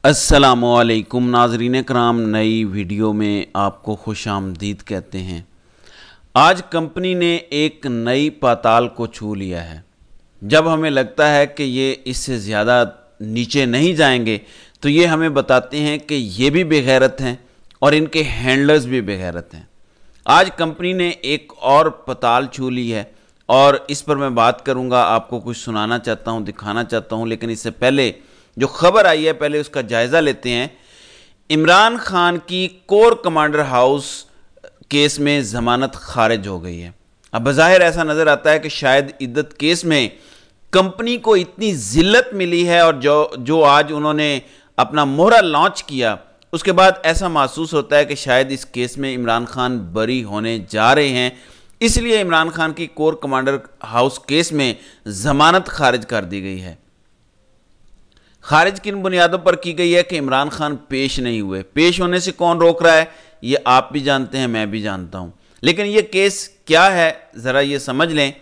अस्सलामुअलैकुम नाज़रीन कराम, नई वीडियो में आपको खुश आमदीद कहते हैं। आज कंपनी ने एक नई पाताल को छू लिया है। जब हमें लगता है कि ये इससे ज़्यादा नीचे नहीं जाएंगे तो ये हमें बताते हैं कि ये भी बेगैरत हैं और इनके हैंडलर्स भी बेगैरत हैं। आज कंपनी ने एक और पाताल छू ली है और इस पर मैं बात करूंगा, आपको कुछ सुनाना चाहता हूं, दिखाना चाहता हूं। लेकिन इससे पहले जो खबर आई है पहले उसका जायज़ा लेते हैं। इमरान खान की कोर कमांडर हाउस केस में ज़मानत खारिज हो गई है। अब बज़ाहिर ऐसा नज़र आता है कि शायद इद्दत केस में कंपनी को इतनी ज़िल्लत मिली है और जो आज उन्होंने अपना मोहरा लॉन्च किया उसके बाद ऐसा महसूस होता है कि शायद इस केस में इमरान खान बरी होने जा रहे हैं। इसलिए इमरान खान की कोर कमांडर हाउस केस में ज़मानत खारिज कर दी गई है। खारिज किन बुनियादों पर की गई है कि इमरान खान पेश नहीं हुए। पेश होने से कौन रोक रहा है ये आप भी जानते हैं, मैं भी जानता हूं। लेकिन ये केस क्या है ज़रा ये समझ लें।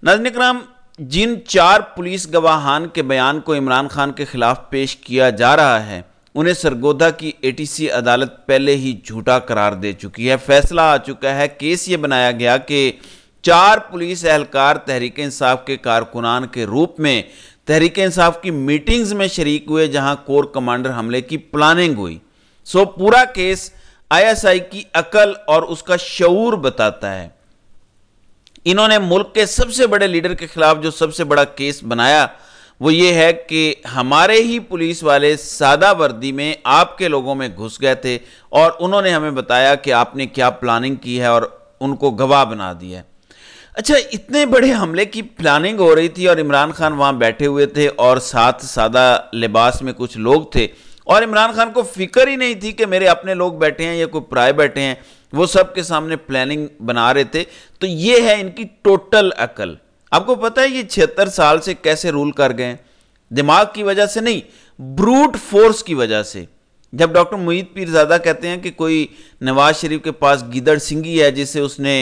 नाज़रीन इकराम, जिन 4 पुलिस गवाहान के बयान को इमरान खान के खिलाफ पेश किया जा रहा है उन्हें सरगोधा की ATC अदालत पहले ही झूठा करार दे चुकी है। फैसला आ चुका है। केस ये बनाया गया कि 4 पुलिस एहलकार तहरीक इंसाफ के कारकुनान के रूप में तहरीक इंसाफ की मीटिंग्स में शरीक हुए जहां कोर कमांडर हमले की प्लानिंग हुई। सो पूरा केस ISI की अकल और उसका शऊर बताता है। इन्होंने मुल्क के सबसे बड़े लीडर के खिलाफ जो सबसे बड़ा केस बनाया वो ये है कि हमारे ही पुलिस वाले सादा वर्दी में आपके लोगों में घुस गए थे और उन्होंने हमें बताया कि आपने क्या प्लानिंग की है और उनको गवाह बना दिया है। अच्छा, इतने बड़े हमले की प्लानिंग हो रही थी और इमरान खान वहाँ बैठे हुए थे और साथ सादा लिबास में कुछ लोग थे और इमरान खान को फिक्र ही नहीं थी कि मेरे अपने लोग बैठे हैं या कोई पराए बैठे हैं। वो सब के सामने प्लानिंग बना रहे थे। तो ये है इनकी टोटल अकल। आपको पता है ये 76 साल से कैसे रूल कर गए? दिमाग की वजह से नहीं, ब्रूट फोर्स की वजह से। जब डॉक्टर मुईद पीरजादा कहते हैं कि कोई नवाज शरीफ के पास गिदड़ सिंगी है जिससे उसने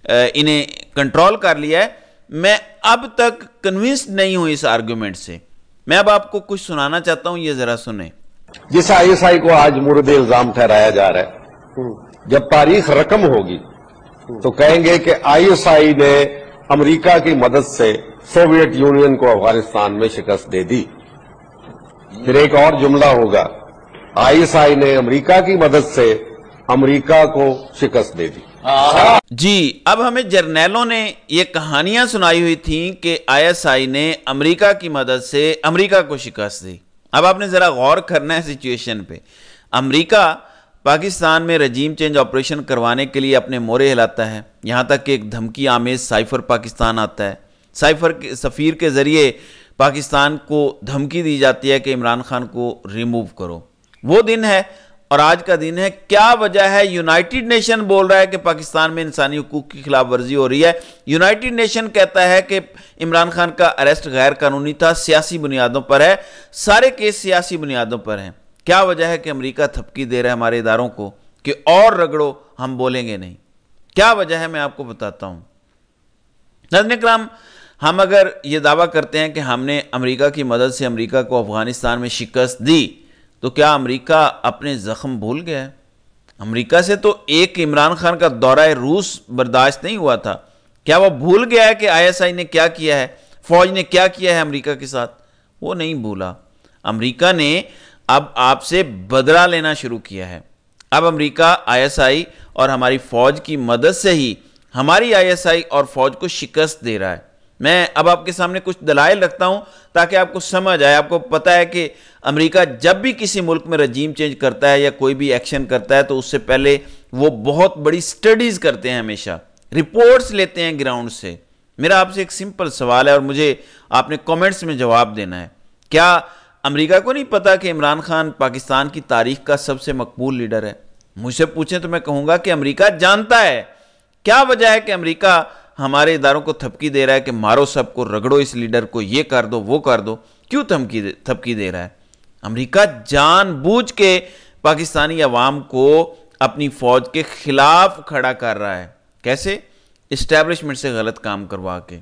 इन्हें कंट्रोल कर लिया है, मैं अब तक कन्विंस्ड नहीं हूं इस आर्गुमेंट से। मैं अब आपको कुछ सुनाना चाहता हूं, ये जरा सुने। जिस ISI को आज मुर्द इल्जाम ठहराया जा रहा है, जब तारीख रकम होगी तो कहेंगे कि ISI ने अमेरिका की मदद से सोवियत यूनियन को अफगानिस्तान में शिकस्त दे दी। फिर एक और जुमला होगा, ISI ने अमेरिका की मदद से अमेरिका को शिकस्त दे दी। जी, अब हमें जर्नैलों ने ये कहानियां सुनाई हुई थी कि ISI ने अमेरिका की मदद से अमेरिका को शिकस्त दी। अब आपने जरा गौर करना है सिचुएशन पे। अमेरिका पाकिस्तान में रजीम चेंज ऑपरेशन करवाने के लिए अपने मोरे हिलाता है। यहां तक कि एक धमकी आमेज साइफर पाकिस्तान आता है। साइफर के सफ़ीर के ज़रिए पाकिस्तान को धमकी दी जाती है कि इमरान खान को रिमूव करो। वो दिन है और आज का दिन है। क्या वजह है? यूनाइटेड नेशन बोल रहा है कि पाकिस्तान में इंसानी हुकूक की खिलाफ वर्जी हो रही है। यूनाइटेड नेशन कहता है कि इमरान खान का अरेस्ट गैर कानूनी था, सियासी बुनियादों पर है। सारे केस सियासी बुनियादों पर हैं। क्या वजह है कि अमेरिका थपकी दे रहा है हमारे इदारों को कि और रगड़ो, हम बोलेंगे नहीं? क्या वजह है मैं आपको बताता हूं। नाज़रीन इकराम, हम अगर ये दावा करते हैं कि हमने अमेरिका की मदद से अमेरिका को अफगानिस्तान में शिकस्त दी तो क्या अमेरिका अपने जख्म भूल गया है? अमेरिका से तो एक इमरान खान का दौरा रूस बर्दाश्त नहीं हुआ था। क्या वो भूल गया है कि ISI ने क्या किया है, फौज ने क्या किया है अमेरिका के साथ? वो नहीं भूला। अमेरिका ने अब आपसे बदला लेना शुरू किया है। अब अमेरिका ISI और हमारी फौज की मदद से ही हमारी ISI और फौज को शिकस्त दे रहा है। मैं अब आपके सामने कुछ दलाइल रखता हूं ताकि आपको समझ आए। आपको पता है कि अमेरिका जब भी किसी मुल्क में रजीम चेंज करता है या कोई भी एक्शन करता है तो उससे पहले वो बहुत बड़ी स्टडीज करते हैं, हमेशा रिपोर्ट्स लेते हैं ग्राउंड से। मेरा आपसे एक सिंपल सवाल है और मुझे आपने कमेंट्स में जवाब देना है। क्या अमेरिका को नहीं पता कि इमरान खान पाकिस्तान की तारीख का सबसे मकबूल लीडर है? मुझसे पूछें तो मैं कहूंगा कि अमेरिका जानता है। क्या वजह है कि अमेरिका हमारे इदारों को थपकी दे रहा है कि मारो सबको, रगड़ो इस लीडर को, ये कर दो वो कर दो? क्यों थपकी दे रहा है? अमेरिका जानबूझ के पाकिस्तानी अवाम को अपनी फौज के खिलाफ खड़ा कर रहा है। कैसे? इस्टेब्लिशमेंट से गलत काम करवा के।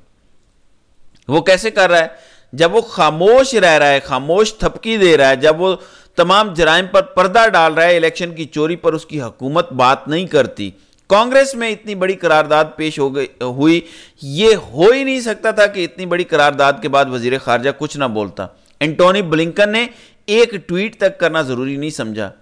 वो कैसे कर रहा है? जब वो खामोश रह रहा है, खामोश थपकी दे रहा है, जब वो तमाम जराइम पर पर्दा डाल रहा है, इलेक्शन की चोरी पर उसकी हुकूमत बात नहीं करती। कांग्रेस में इतनी बड़ी करारदाद पेश हुई, ये हो ही नहीं सकता था कि इतनी बड़ी करारदाद के बाद वजीर खारजा कुछ ना बोलता। एंटोनी ब्लिंकन ने एक ट्वीट तक करना जरूरी नहीं समझा।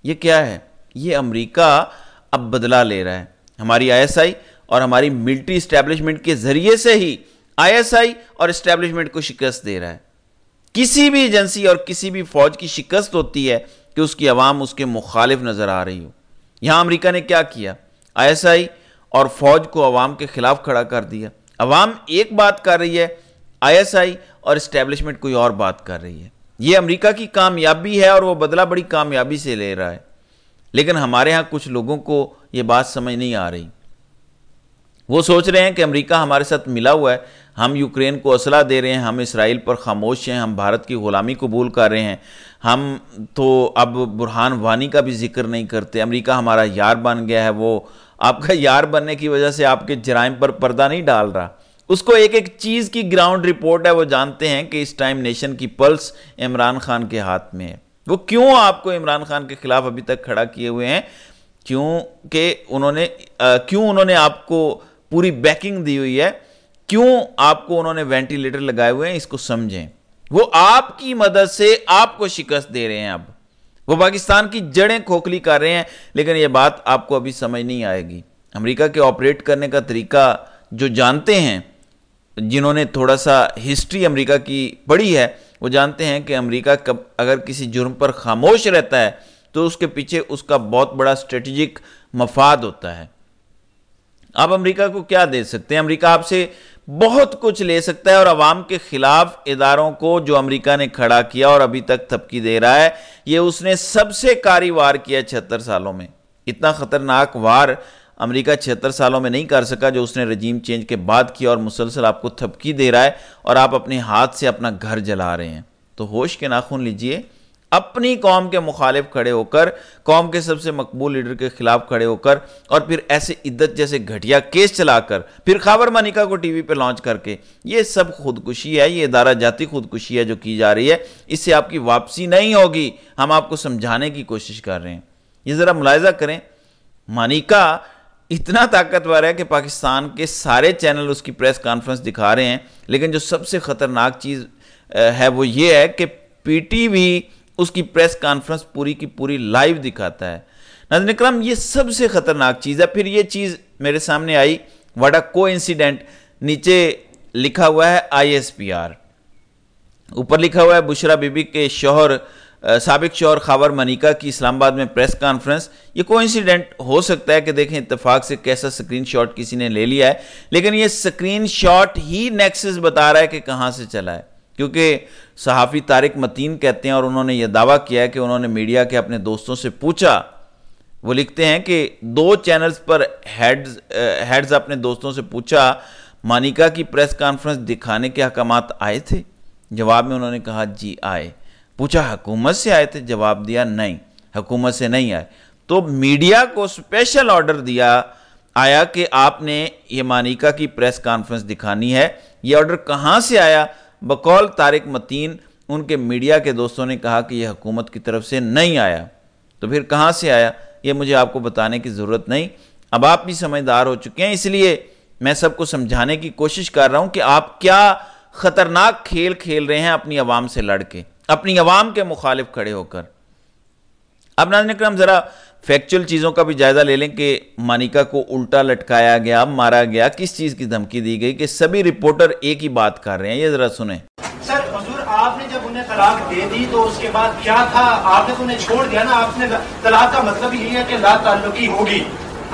ये क्या है? ये अमेरिका अब बदला ले रहा है। हमारी आईएसआई और हमारी मिलिट्री एस्टेब्लिशमेंट के जरिए से ही आईएसआई और एस्टेब्लिशमेंट को शिकस्त दे रहा है। किसी भी एजेंसी और किसी भी फौज की शिकस्त होती है कि उसकी आवाम उसके मुखालिफ नजर आ रही हो। यहां अमेरिका ने क्या किया? आईएसआई और फौज को अवाम के खिलाफ खड़ा कर दिया। अवाम एक बात कर रही है, आईएसआई और एस्टेब्लिशमेंट कोई और बात कर रही है। यह अमेरिका की कामयाबी है और वो बदला बड़ी कामयाबी से ले रहा है। लेकिन हमारे यहां कुछ लोगों को यह बात समझ नहीं आ रही। वो सोच रहे हैं कि अमेरिका हमारे साथ मिला हुआ है, हम यूक्रेन को असला दे रहे हैं, हम इसराइल पर खामोश हैं, हम भारत की गुलामी कबूल कर रहे हैं, हम तो अब बुरहान वानी का भी जिक्र नहीं करते। अमेरिका हमारा यार बन गया है, वो आपका यार बनने की वजह से आपके जराइम पर पर्दा नहीं डाल रहा। उसको एक एक चीज़ की ग्राउंड रिपोर्ट है। वो जानते हैं कि इस टाइम नेशन की पल्स इमरान खान के हाथ में है। वो क्यों आपको इमरान खान के खिलाफ अभी तक खड़ा किए हुए हैं? क्यों उन्होंने आपको पूरी बैकिंग दी हुई है? क्यों आपको उन्होंने वेंटिलेटर लगाए हुए हैं? इसको समझें। वो आपकी मदद से आपको शिकस्त दे रहे हैं। अब वो पाकिस्तान की जड़ें खोखली कर रहे हैं, लेकिन ये बात आपको अभी समझ नहीं आएगी। अमेरिका के ऑपरेट करने का तरीका जो जानते हैं, जिन्होंने थोड़ा सा हिस्ट्री अमेरिका की पढ़ी है, वो जानते हैं कि अमेरिका अगर किसी जुर्म पर खामोश रहता है तो उसके पीछे उसका बहुत बड़ा स्ट्रेटेजिक मफाद होता है। आप अमेरिका को क्या दे सकते हैं? अमेरिका आपसे बहुत कुछ ले सकता है और अवाम के खिलाफ इदारों को जो अमेरिका ने खड़ा किया और अभी तक थपकी दे रहा है, ये उसने सबसे कारी वार किया 76 सालों में। इतना खतरनाक वार अमेरिका 76 सालों में नहीं कर सका जो उसने रजीम चेंज के बाद किया, और मुसलसल आपको थपकी दे रहा है और आप अपने हाथ से अपना घर जला रहे हैं। तो होश के नाखून लीजिए। अपनी कौम के मुखालिफ खड़े होकर, कौम के सबसे मकबूल लीडर के खिलाफ खड़े होकर, और फिर ऐसे इद्दत जैसे घटिया केस चलाकर, फिर खैबर मनिका को टीवी पे लॉन्च करके, ये सब खुदकुशी है, ये इदारा जाती खुदकुशी है जो की जा रही है। इससे आपकी वापसी नहीं होगी। हम आपको समझाने की कोशिश कर रहे हैं। ये ज़रा मुलाहिजा करें, मनिका इतना ताकतवर है कि पाकिस्तान के सारे चैनल उसकी प्रेस कॉन्फ्रेंस दिखा रहे हैं, लेकिन जो सबसे ख़तरनाक चीज़ है वो ये है कि पीटीवी उसकी प्रेस कॉन्फ्रेंस पूरी की पूरी लाइव दिखाता है। नाज़रीन इकराम, ये सबसे ख़तरनाक चीज़ है। फिर ये चीज़ मेरे सामने आई, व्हाट अ कोइंसिडेंट। नीचे लिखा हुआ है ISPR, ऊपर लिखा हुआ है बुशरा बीबी के शौहर, साबिक शौहर खैबर मनिका की इस्लामाबाद में प्रेस कॉन्फ्रेंस। ये कोइंसिडेंट हो सकता है कि देखें इत्तेफाक से कैसा स्क्रीनशॉट किसी ने ले लिया है, लेकिन ये स्क्रीनशॉट ही नेक्सस बता रहा है कि कहाँ से चला है। क्योंकि सहाफ़ी तारिक मतीन कहते हैं और उन्होंने यह दावा किया है कि उन्होंने मीडिया के अपने दोस्तों से पूछा। वो लिखते हैं कि 2 चैनल्स पर हेड्स अपने दोस्तों से पूछा, मनिका की प्रेस कॉन्फ्रेंस दिखाने के अहकामात आए थे? जवाब में उन्होंने कहा जी आए। पूछा हुकूमत से आए थे? जवाब दिया नहीं, हुकूमत से नहीं आए। तो मीडिया को स्पेशल ऑर्डर दिया आया कि आपने ये मनिका की प्रेस कॉन्फ्रेंस दिखानी है। ये ऑर्डर कहाँ से आया? बकौल तारिक मतीन, उनके मीडिया के दोस्तों ने कहा कि यह हुकूमत की तरफ से नहीं आया। तो फिर कहाँ से आया, ये मुझे आपको बताने की ज़रूरत नहीं। अब आप भी समझदार हो चुके हैं, इसलिए मैं सबको समझाने की कोशिश कर रहा हूँ कि आप क्या ख़तरनाक खेल खेल रहे हैं अपनी आवाम से लड़ के, अपनी आवाम के मुखालिफ खड़े होकर। अब नाज़रीन इकराम, ज़रा फैक्चुअल चीज़ों का भी जायज़ा ले लें कि मनिका को उल्टा लटकाया गया, मारा गया, किस चीज़ की धमकी दी गई, कि सभी रिपोर्टर एक ही बात कर रहे हैं। ये ज़रा सुने। सर हुजूर, आपने जब उन्हें तलाक दे दी तो उसके बाद क्या था? आपने तो उन्हें छोड़ दिया ना। आपने तलाक का मतलब यही है कि ला ताल्लुकी होगी।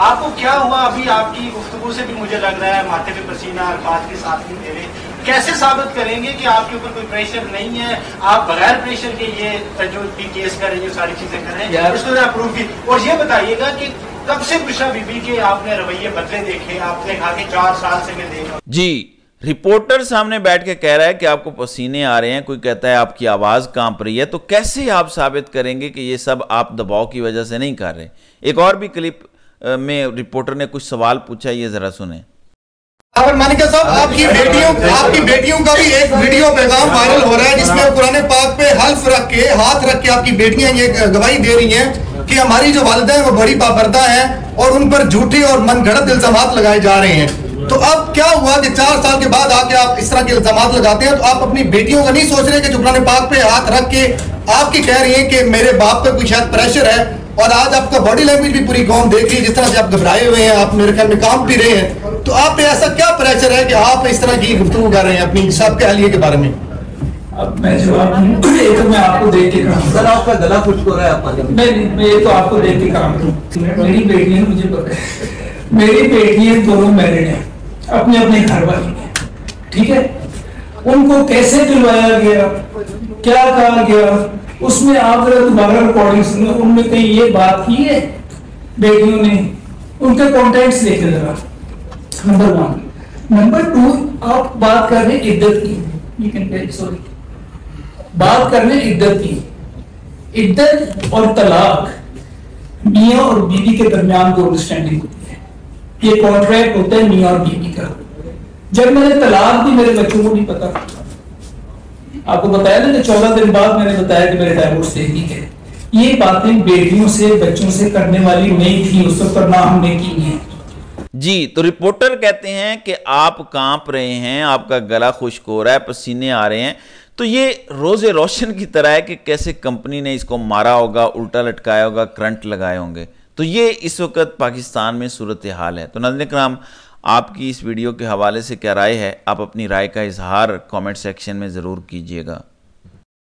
आपको क्या हुआ? अभी आपकी गुफ्तगू से भी मुझे लग रहा है माथे पे पसीना, अल्फाज के साथ नहीं दे रहे। कैसे साबित करेंगे कि आपके ऊपर कोई प्रेशर नहीं है? आप बगैर प्रेशर के ये जो भी केस कर रहे हैं, सारी चीजें कर रहे हैं, इसको अप्रूव की। और ये बताइएगा कि कब से बुशरा बीबी के आपने रवैये बदले देखे? आपने कहा कि 4 साल से मैं देख रहा हूं। जी, रिपोर्टर सामने बैठ के कह रहा है कि आपको पसीने आ रहे हैं, कोई कहता है आपकी आवाज कांप रही है। तो कैसे आप साबित करेंगे कि ये सब आप दबाव की वजह से नहीं कर रहे? एक और भी क्लिप में रिपोर्टर ने कुछ सवाल पूछा, ये जरा सुने। मानिका साहब, आपकी बेटियों का भी एक वीडियो पैगाम वायरल हो रहा है जिसमें कुरान पाक पे हल्फ रख के, हाथ रख के आपकी बेटियां ये गवाही दे रही हैं कि हमारी जो वालिदा है वो बड़ी बापर्दा है और उन पर झूठे और मनगढ़ंत इल्जामात लगाए जा रहे हैं। तो अब क्या हुआ कि 4 साल के बाद आके आप इस तरह के इल्जामात लगाते हैं, तो आप अपनी बेटियों का नहीं सोच रहे कि जो कुरान पाक पे हाथ रख के आपकी कह रही हैं कि मेरे बाप पे कोई शायद प्रेशर है, और आज आपका बॉडी लैंग्वेज भी पूरी कौम देख रही है, जिस तरह से आप घबराए हुए हैं, आप मेरे ख्याल में काम भी रहे हैं, तो आप पे ऐसा क्या प्रेशर है कि आप इस तरह की गुफ्तगू कर रहे हैं अपनी सबके अहलिये के बारे में? अब मैं जवाब नहीं, तो मैं आपको देख के कहा सर, आपका गला खुश्क हो रहा है आपका। मैं ये तो आपको देख के कहा, मेरी बेटियां, मुझे पता है मेरी बेटियां दोनों मैरिड हैं, अपने अपने घर वाली हैं, ठीक है। उनको कैसे दिलवाया गया, क्या कहा गया, उसमें आप दोबारा रिकॉर्डिंग सुनो, उनमें कहीं ये बात की है बेटियों ने, उनके कॉन्टेक्ट्स देखे जरा, नंबर 1। नंबर 2, आप बात कर रहे हैं इद्दत की, सॉरी, बात कर रहे हैं इद्दत की। इद्दत और तलाक मियाँ और बीवी के दरमियान को अंडरस्टैंडिंग होती है, ये कॉन्ट्रैक्ट होता है मियाँ और बीवी का। जब मैंने तलाक दी, मेरे बच्चों को नहीं पता, आपको बताया ना कि 14 दिन बाद मैंने बताया कि मेरे डाइवोर्स दे दी है। ये बातें बेटियों से, बच्चों से करने वाली नहीं थी उस वक्त, ना हमने की हैं। जी, तो रिपोर्टर कहते हैं कि आप कांप रहे हैं, आपका गला खुश्क हो रहा है, पसीने आ रहे हैं, तो ये रोज़े रोशन की तरह है कि कैसे कंपनी ने इसको मारा होगा, उल्टा लटकाया होगा, करंट लगाए होंगे। तो ये इस वक्त पाकिस्तान में सूरत हाल है। तो नाज़रीन किराम, आपकी इस वीडियो के हवाले से क्या राय है, आप अपनी राय का इजहार कमेंट सेक्शन में ज़रूर कीजिएगा।